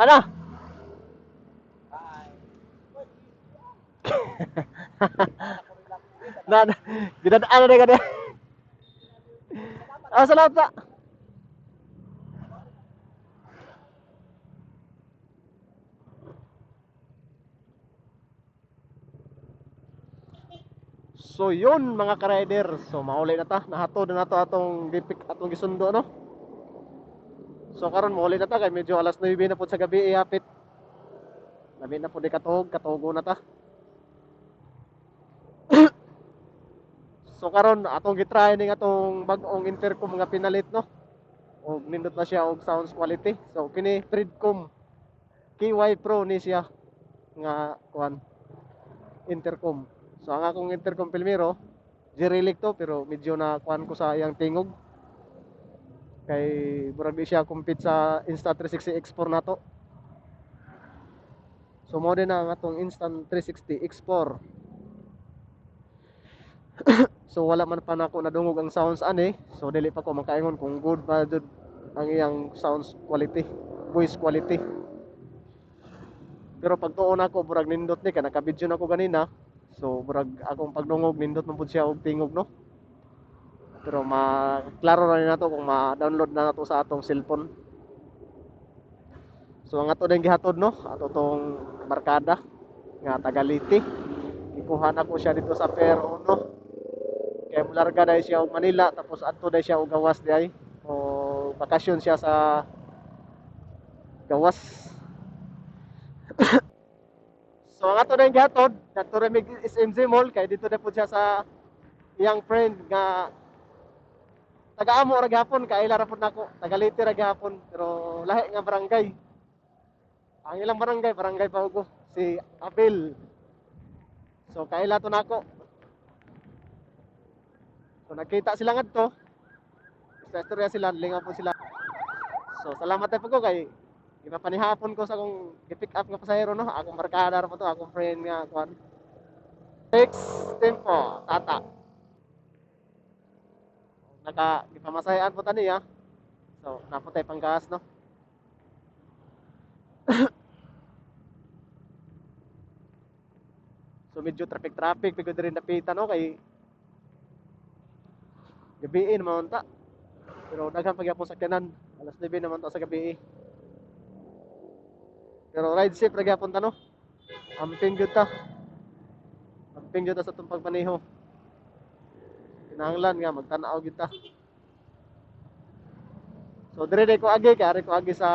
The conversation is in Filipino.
Ano? Na, ginadaan na ka. Ah, salamat sa. So yun mga ka-rider. So mauli na ta. Nahatod na to atong gipik atong gisundo no. So karon mauli na ta kay medyo alas 9 na pud sa gabi ihapit. Labi na pud ikatuog, katugo na ta. So karon atong gitry ning atong bag-ong intercom nga pinalit no. Og nindot na siya og sounds quality. So kini Tridcom KY Pro ni siya nga kuan intercom. So ang akong intercom Pilmiro, G-Relic to pero medyo na kuan ko sa iyang tingog. Kay murag di siya compete sa Insta360 X4 nato. So mo din ang atong Insta360 X4. So wala man pa nako nadungog ang sounds ani. So dili pa ko makaingon kung good ba jud ang iyang sounds quality, voice quality. Pero pag tuon ako murag nindot ni ka naka-video na ko ganina. So murag akong pagdungog nindot man pud siya og tingog no. Pero klaro na nato kung ma-download na nato sa atong cellphone. So ang ato din gihatod no, ato tong barkada nga Tagaliti. Ikuha na ko siya dito sa Fair Uno. Kaya mularga dahil siya og Manila tapos adto dahil siya og gawas dahil o bakasyon siya sa gawas. So ang ato din gihatod, dito rin mig SMG Mall kay dito na po siya sa iyang friend nga taga-amo ra gihapon kay ila ra pud nako, Tagaliti ra gihapon pero lahi nga barangay. Ang ilang barangay, barangay Paugo, si Abel. So kaila to nako. So nakita sila ngadto. Sa istorya sila, lingaw po sila. So salamat tayo po ko kay ginapanihapon ko sa akong gi-pick up nga pasahero no. Akong barkada ra po to, akong friend nga kuan. Next tempo, tata. Naka gipamasayan po tani ha. So naputay pang gas no. So medyo traffic pigod rin napita no kay gabi naman ta. Pero daghan pagyapon sa kanan. Alas 9 naman ta sa gabi. Pero ride safe ra gyapon ta no. Amping gyud ta. Amping gyud ta sa tong pagmaneho. Kinahanglan nga magtan-aw gyud ta. So dire ko agi kay ari ko agi sa